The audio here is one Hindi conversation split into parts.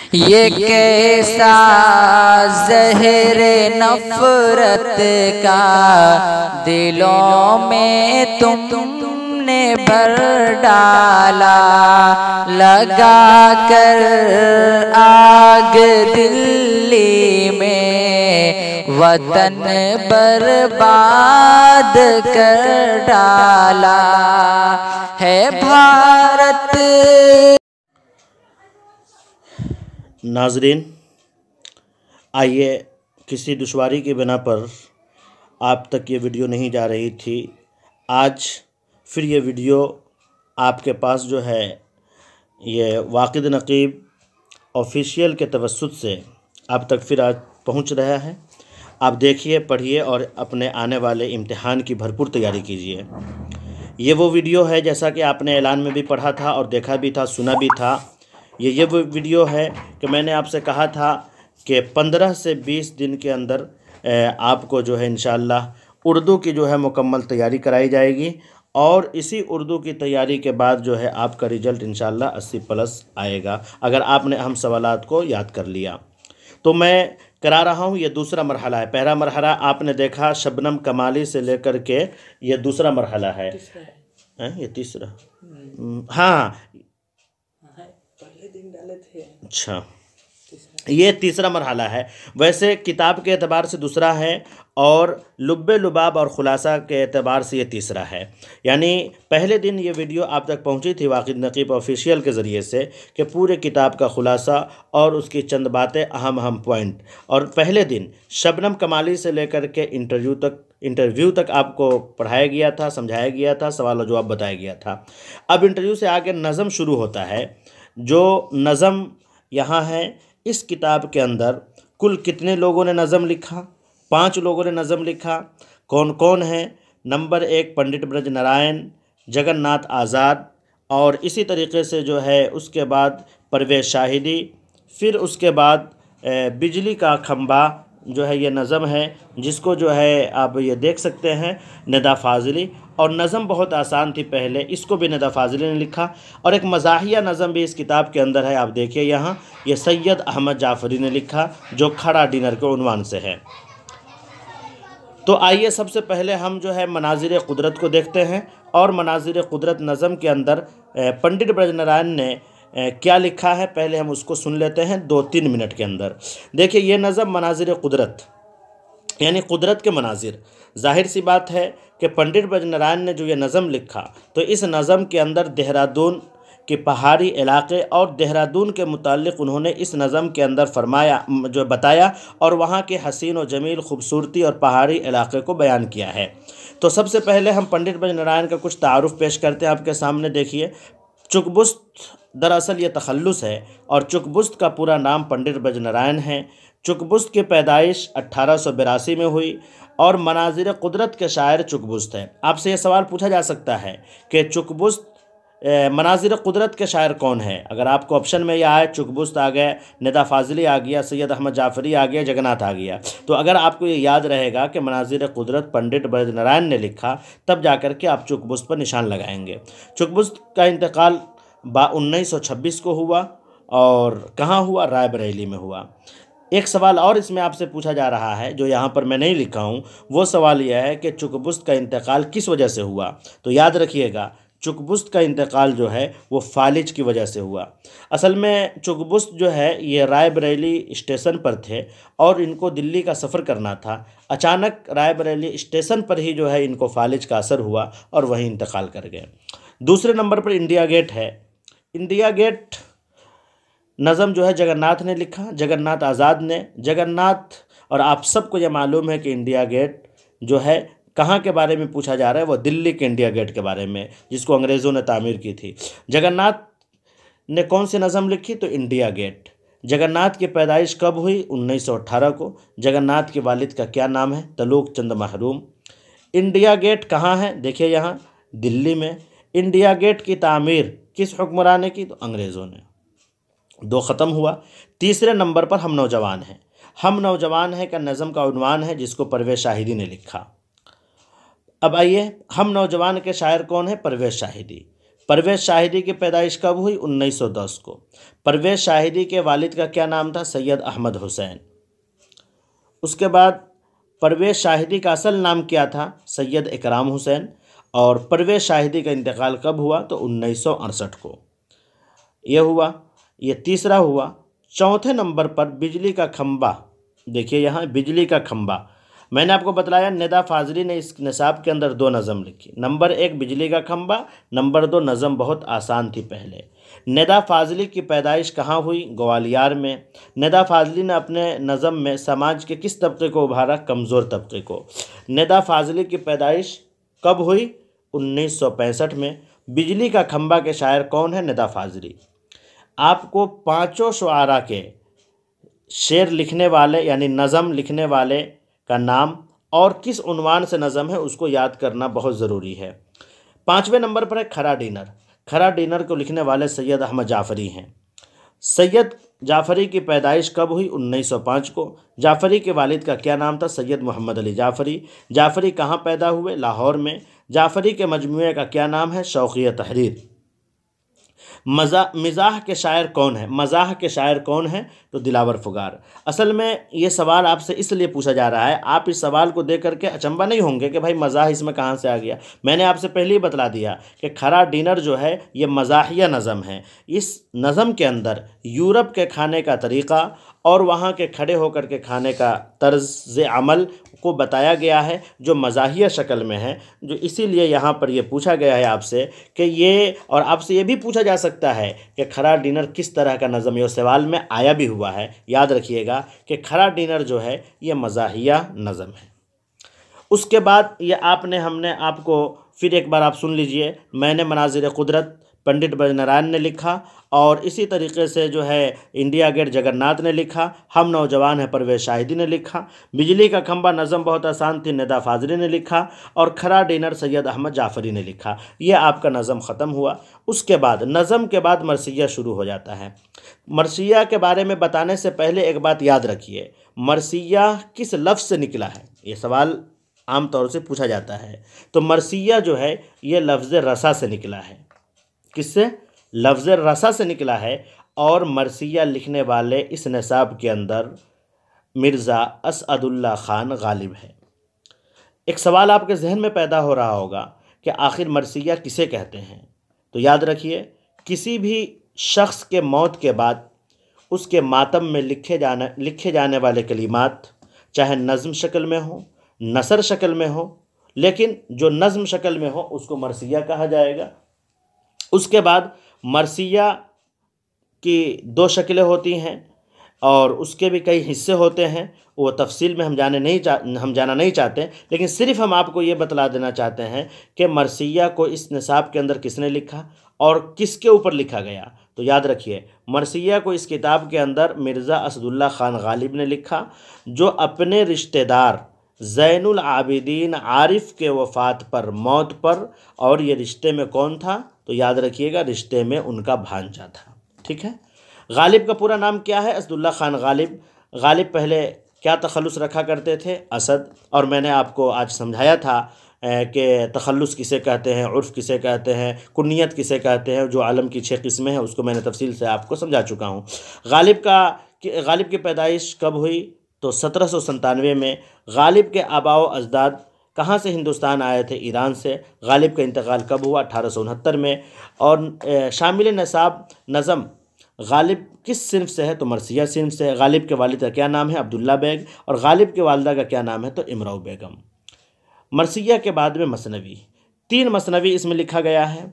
ये कैसा ज़हर नफ़रत का दिलों में तुमने भर डाला, लगा कर आग दिल्ली में वतन बर्बाद कर डाला है भारत। नाज़रीन, आइए, किसी दुश्वारी की बिना पर आप तक ये वीडियो नहीं जा रही थी। आज फिर ये वीडियो आपके पास जो है ये वाक़िद नक़ीब ऑफिशियल के तवस्सुत से आप तक फिर आज पहुंच रहा है। आप देखिए, पढ़िए और अपने आने वाले इम्तिहान की भरपूर तैयारी कीजिए। ये वो वीडियो है जैसा कि आपने ऐलान में भी पढ़ा था और देखा भी था, सुना भी था। ये वो वीडियो है कि मैंने आपसे कहा था कि 15 से 20 दिन के अंदर आपको जो है इंशाअल्लाह उर्दू की जो है मुकम्मल तैयारी कराई जाएगी और इसी उर्दू की तैयारी के बाद जो है आपका रिज़ल्ट इंशाअल्लाह 80+ आएगा, अगर आपने अहम सवालात को याद कर लिया। तो मैं करा रहा हूँ, ये दूसरा मरहला है। पहला मरहला आपने देखा शबनम कमाली से लेकर के, ये दूसरा मरहला है। ये तीसरा, हाँ अच्छा, ये तीसरा मरहला है। वैसे किताब के एतबार से दूसरा है और लुब्बे लुबाब और ख़ुलासा के एतबार से ये तीसरा है। यानी पहले दिन ये वीडियो आप तक पहुंची थी वाक़िद नक़ीब ऑफिशियल के ज़रिए से कि पूरे किताब का ख़ुलासा और उसकी चंद बातें, अहम पॉइंट। और पहले दिन शबनम कमाली से लेकर के इंटरव्यू तक आपको पढ़ाया गया था, समझाया गया था, सवाल और जवाब बताया गया था। अब इंटरव्यू से आगे नज़म शुरू होता है। जो नज़म यहाँ है इस किताब के अंदर कुल कितने लोगों ने नज़म लिखा? 5 लोगों ने नज़म लिखा। कौन कौन है? नंबर 1 पंडित ब्रज नारायण, जगन्नाथ आज़ाद, और इसी तरीके से जो है उसके बाद परवेज़ शाहिदी, फिर उसके बाद बिजली का खंबा जो है ये नज़म है, जिसको जो है आप ये देख सकते हैं निदा फ़ाज़िली। और नज़म बहुत आसान थी पहले, इसको भी निदा फ़ाज़िली ने लिखा। और एक मज़ाहिया नज़म भी इस किताब के अंदर है, आप देखिए यहाँ, ये सैयद अहमद जाफ़री ने लिखा, जो खड़ा डिनर के उन्वान से है। तो आइए सबसे पहले हम जो है मनाज़िर क़ुदरत को देखते हैं। और मनाज़िर क़ुदरत नज़म के अंदर पंडित ब्रज नारायण ने क्या लिखा है, पहले हम उसको सुन लेते हैं 2-3 मिनट के अंदर। देखिए, ये नज़म मनाज़िर क़ुदरत यानी कुदरत के मनाजिर। जाहिर सी बात है कि पंडित ब्रज नारायण ने जो ये नज़म लिखा, तो इस नज़म के अंदर देहरादून के पहाड़ी इलाके और देहरादून के मुताल्लिक़ उन्होंने इस नज़म के अंदर फरमाया, जो बताया, और वहाँ के हसीन और जमील खूबसूरती और पहाड़ी इलाके को बयान किया है। तो सबसे पहले हम पंडित ब्रज नारायण का कुछ तारुफ़ पेश करते हैं आपके सामने। देखिए, चुकबुस्त दरअसल ये तखल्लुस है और चुकबुस्त का पूरा नाम पंडित ब्रज नारायण है। चुकबुस्त की पैदाइश 1882 में हुई और मनाज़िर क़ुदरत के शायर चुकबुस्त है। आपसे ये सवाल पूछा जा सकता है कि चुकबुस्त मनाज़िर क़ुदरत के शायर कौन है? अगर आपको ऑप्शन में यह आए, चुकबुस्त आ गया, निदा फ़ाज़िली आ गया, सैयद अहमद जाफ़री आ गया, जगन्नाथ आ गया, तो अगर आपको ये याद रहेगा कि मनाज़िर क़ुदरत पंडित ब्रज नारायण ने लिखा, तब जाकर के आप चुकबुस्त पर निशान लगाएंगे। चुकबुस्त का इंतकाल 1926 को हुआ और कहाँ हुआ? रायबरेली में हुआ। एक सवाल और इसमें आपसे पूछा जा रहा है, जो यहाँ पर मैं नहीं लिखा हूँ, वो सवाल यह है कि चुकबुस्त का इंतकाल किस वजह से हुआ? तो याद रखिएगा, चुकबुस्त का इंतकाल जो है वो फालिज की वजह से हुआ। असल में चुकबुस्त जो है ये रायबरेली स्टेशन पर थे और इनको दिल्ली का सफ़र करना था। अचानक रायबरेली स्टेशन पर ही जो है इनको फालिज का असर हुआ और वहीं इंतकाल कर गए। दूसरे नंबर पर इंडिया गेट है। इंडिया गेट नज़म जो है जगन्नाथ ने लिखा, जगन्नाथ आज़ाद ने। जगन्नाथ, और आप सबको ये मालूम है कि इंडिया गेट जो है कहाँ के बारे में पूछा जा रहा है, वो दिल्ली के इंडिया गेट के बारे में, जिसको अंग्रेज़ों ने तामीर की थी। जगन्नाथ ने कौन सी नज़म लिखी? तो इंडिया गेट। जगन्नाथ की पैदाइश कब हुई? 1918 को। जगन्नाथ के वालिद का क्या नाम है? तलूक चंद महरूम। इंडिया गेट कहाँ है? देखिए यहाँ, दिल्ली में। इंडिया गेट की तामीर किस हुक्मरान ने की? तो अंग्रेज़ों ने। 2 ख़त्म हुआ। तीसरे नंबर पर हम नौजवान हैं। हम नौजवान हैं का नज़म का उन्वान है, जिसको परवेज़ शाहिदी ने लिखा। अब आइए, हम नौजवान के शायर कौन है? परवेज़ शाहिदी। परवेज़ शाहिदी की पैदाइश कब हुई? 1910 को। परवेज़ शाहिदी के वालिद का क्या नाम था? सैयद अहमद हुसैन। उसके बाद परवेज़ शाहिदी का असल नाम क्या था? सैयद इकराम हुसैन। और परवेज़ शाहिदी का इंतकाल कब हुआ? तो 1968 को। यह हुआ, ये तीसरा हुआ। चौथे नंबर पर बिजली का खंबा। देखिए यहाँ बिजली का खंबा, मैंने आपको बतलाया निदा फाजली ने इस निसाब के अंदर 2 नज़म लिखी। नंबर 1 बिजली का खंबा, नंबर 2 नज़म बहुत आसान थी पहले। निदा फाजली की पैदाइश कहाँ हुई? ग्वालियर में। निदा फाजली ने अपने नज़म में समाज के किस तबके को उभारा? कमज़ोर तबके को। निदा फाजली की पैदाइश कब हुई? 1965 में। बिजली का खंबा के शायर कौन है? निदा फाजली। आपको 5 शुआरा के शेर लिखने वाले यानी नज़म लिखने वाले का नाम और किस उन्वान से नज़म है उसको याद करना बहुत ज़रूरी है। 5वें नंबर पर है खरा डिनर। खरा डिनर को लिखने वाले सैयद अहमद जाफ़री हैं। सैयद जाफ़री की पैदाइश कब हुई? 1905 को। जाफ़री के वालिद का क्या नाम था? सैयद मोहम्मद अली जाफ़री। जाफ़री कहाँ पैदा हुए? लाहौर में। जाफ़री के मजमूए का क्या नाम है? शौक़िया तहरीर। मिज़ाह के शायर कौन है? मज़ाह के शायर कौन है? तो दिलावर फुगार। असल में ये सवाल आपसे इसलिए पूछा जा रहा है, आप इस सवाल को देख करके अचंभा नहीं होंगे कि भाई मज़ाह इसमें कहाँ से आ गया। मैंने आपसे पहले ही बतला दिया कि खरा डिनर जो है ये मज़ाहिया नज़म है। इस नज़म के अंदर यूरोप के खाने का तरीक़ा और वहाँ के खड़े होकर के खाने का तर्ज़ अमल को बताया गया है जो मज़ाहिया शक्ल में है, जो इसीलिए यहाँ पर यह पूछा गया है आपसे कि ये, और आपसे ये भी पूछा जा सकता है कि खरा डिनर किस तरह का नज़म, ये सवाल में आया भी हुआ है। याद रखिएगा कि खरा डिनर जो है ये मज़ाहिया नज़म है। उसके बाद ये हमने आपको फिर एक बार आप सुन लीजिए। मैंने मनाज़िर क़ुदरत पंडित ब्रजनारायण ने लिखा, और इसी तरीके से जो है इंडिया गेट जगन्नाथ ने लिखा। हम नौजवान हैं परवेज़ शाहिदी ने लिखा। बिजली का खंबा नज़म बहुत आसान थी, निदा फाजली ने लिखा। और खरा डिनर सैयद अहमद जाफ़री ने लिखा। ये आपका नज़म ख़त्म हुआ। उसके बाद नज़म के बाद मरसिया शुरू हो जाता है। मरसिया के बारे में बताने से पहले एक बात याद रखिए, मरसिया किस लफ्ज़ से निकला है? ये सवाल आम तौर से पूछा जाता है। तो मरसिया जो है ये लफ्ज़ रसा से निकला है। किससे? लफ्ज़ रसा से निकला है। और मरसिया लिखने वाले इस निसाब के अंदर मिर्ज़ा असदुल्ला ख़ान गालिब है। एक सवाल आपके जहन में पैदा हो रहा होगा कि आखिर मरसिया किसे कहते हैं? तो याद रखिए, किसी भी शख्स के मौत के बाद उसके मातम में लिखे जाने वाले कलिमात चाहे नज़्म शक्ल में हो, नसर शक्ल में हो, लेकिन जो नज़्म शक्ल में हो उसको मरसिया कहा जाएगा। उसके बाद मरसिया की 2 शक्लें होती हैं और उसके भी कई हिस्से होते हैं। वो तफसील में हम जाना नहीं चाहते, लेकिन सिर्फ़ हम आपको ये बतला देना चाहते हैं कि मरसिया को इस निसाब के अंदर किसने लिखा और किसके ऊपर लिखा गया। तो याद रखिए, मरसिया को इस किताब के अंदर मिर्ज़ा असदुल्ला ख़ान गालिब ने लिखा, जो अपने रिश्तेदार ज़ैनुल आबिदीन आरिफ के वफ़ात पर, मौत पर, और ये रिश्ते में कौन था? तो याद रखिएगा, रिश्ते में उनका भांजा था। ठीक है। गालिब का पूरा नाम क्या है? असदुल्ला ख़ान गालिब। गालिब पहले क्या तखल्लुस रखा करते थे? असद। और मैंने आपको आज समझाया था कि तखल्लुस किसे कहते हैं, उर्फ़ किसे कहते हैं, कुन्नियत किसे कहते हैं, जो आलम की 6 किस्में हैं उसको मैंने तफसील से आपको समझा चुका हूँ। गालिब की पैदाइश कब हुई? तो 1797 में। गालिब के आबाओ अजदाद कहाँ से हिंदुस्तान आए थे? ईरान से। गालिब का इंतकाल कब हुआ? 1869 में। और शामिल निसाब नज़म गालिब किस सिन्फ से है? तो मरसिया सिन्फ से है। गालिब के वालिद का क्या नाम है? अब्दुल्ला बेग। और गालिब के वालिदा का क्या नाम है? तो इमराव बेगम। मरसिया के बाद में मसनवी, 3 मसनवी इसमें लिखा गया है।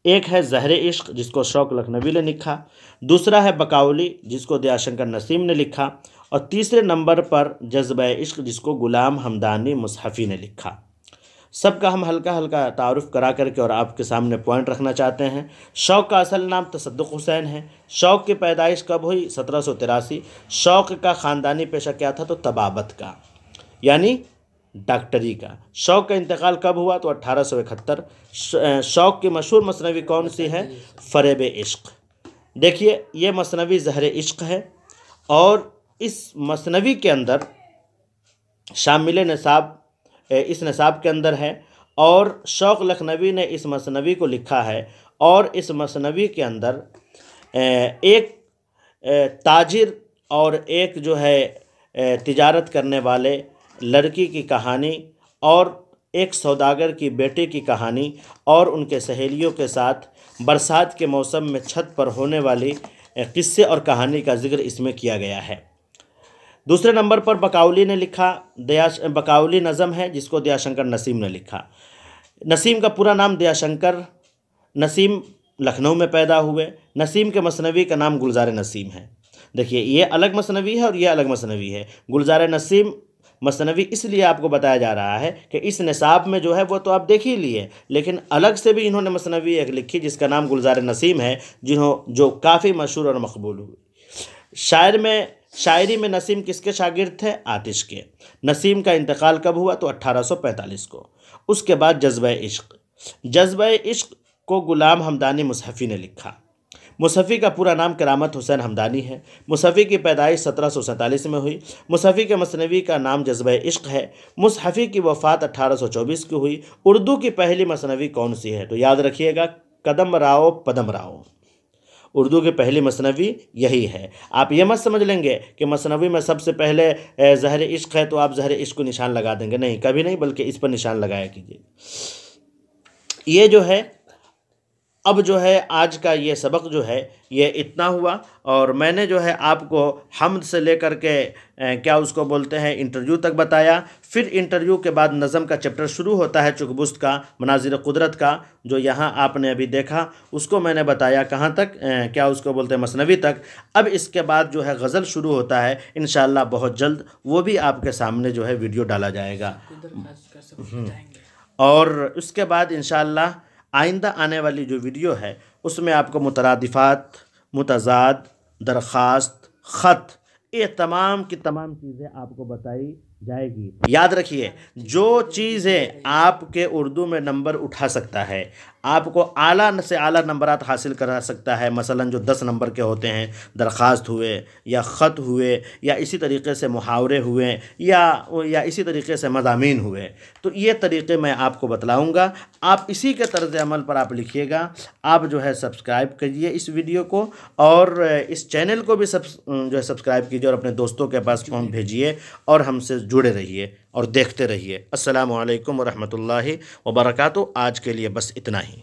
एक है ज़हर इश्क जिसको शौक़ लखनवी ने लिखा, दूसरा है बकाउली जिसको दयाशंकर नसीम ने लिखा, और तीसरे नंबर पर जज्बा इश्क जिसको गुलाम हमदानी मुसहफ़ी ने लिखा। सबका हम हल्का हल्का तारुफ़ करा करके और आपके सामने पॉइंट रखना चाहते हैं। शौक़ का असल नाम तसद्दुक़ हुसैन है। शौक़ की पैदाइश कब हुई? 1783। शौक़ का ख़ानदानी पेशा क्या था? तो तबाबत का, यानी डॉक्टरी का। शौक़ का इंतकाल कब हुआ? तो 1871। शौक़ की मशहूर मसनवी कौन सी है? फ़रेब इश्क। देखिए, ये मसनवी ज़हर इश्क है, और इस मसनवी के अंदर शामिल निसाब इस निसाब के अंदर है, और शौक़ लखनवी ने इस मसनवी को लिखा है, और इस मसनवी के अंदर एक ताजिर और एक जो है तिजारत करने वाले लड़की की कहानी और एक सौदागर की बेटे की कहानी और उनके सहेलियों के साथ बरसात के मौसम में छत पर होने वाली किस्से और कहानी का जिक्र इसमें किया गया है। दूसरे नंबर पर बकाउली ने लिखा, बकाउली नज़म है जिसको दयाशंकर नसीम ने लिखा। नसीम का पूरा नाम दयाशंकर नसीम लखनऊ में पैदा हुए। नसीम के मसनवी का नाम गुलजार नसीम है। देखिए, ये अलग मसनवी है और ये अलग मसनवी है। गुलजार नसीम मसनवी इसलिए आपको बताया जा रहा है कि इस निसाब में जो है वो तो आप देख ही लिए, लेकिन अलग से भी इन्होंने मसनवी एक लिखी जिसका नाम गुलजार नसीम है, जो काफ़ी मशहूर और मकबूल हुई। शायरी में नसीम किसके शागिर्द थे? आतिश के। नसीम का इंतकाल कब हुआ? तो 1845 को। उसके बाद जज्बा इश्क को गुलाम हमदानी मुसहफ़ी ने लिखा। मुसहफ़ी का पूरा नाम करामत हुसैन हमदानी है। मुसहफ़ी की पैदाइश 1747 में हुई। मुसहफ़ी के मसनवी का नाम जज्बा इश्क है। मुसहफ़ी की वफ़ात 1824 की हुई। उर्दू की पहली मसनवी कौन सी है? तो याद रखिएगा, कदम राव पदम राव। उर्दू की पहली मसनवी यही है। आप ये मत समझ लेंगे कि मसनवी में सबसे पहले ज़हर इश्क है तो आप ज़हर इश्क को निशान लगा देंगे, नहीं, कभी नहीं, बल्कि इस पर निशान लगाया कीजिए। ये जो है, अब जो है आज का ये सबक जो है ये इतना हुआ, और मैंने जो है आपको हम्द से लेकर के क्या उसको बोलते हैं इंटरव्यू तक बताया। फिर इंटरव्यू के बाद नज़म का चैप्टर शुरू होता है, चुकबुस्त का, मनाजिर कुदरत का, जो यहाँ आपने अभी देखा, उसको मैंने बताया कहाँ तक, क्या उसको बोलते हैं मसनवी तक। अब इसके बाद जो है गज़ल शुरू होता है इंशाअल्लाह बहुत जल्द, वो भी आपके सामने जो है वीडियो डाला जाएगा। और उसके बाद इंशाअल्लाह आइंदा आने वाली जो वीडियो है उसमें आपको मुतरादिफ़ात, मुतज़ाद, दरख्वास्त, ख़त, ये तमाम की तमाम चीज़ें आपको बताई जाएगी। याद रखिए, जो चीज़ें आपके उर्दू में नंबर उठा सकता है, आपको आला से आला नंबरात हासिल करा सकता है, मसलन जो 10 नंबर के होते हैं, दरख्वास्त हुए या ख़त हुए या इसी तरीक़े से मुहावरे हुए या इसी तरीक़े से मज़ामीन हुए, तो ये तरीक़े मैं आपको बतलाऊँगा। आप इसी के तर्ज़ अमल पर आप लिखिएगा। आप जो है सब्सक्राइब करिए इस वीडियो को, और इस चैनल को भी जो है सब्सक्राइब कीजिए, और अपने दोस्तों के पास भेजिए, और हमसे जुड़े रहिए और देखते रहिए। अस्सलामु अलैकुम व रहमतुल्लाहि व बरकातुहू। आज के लिए बस इतना ही।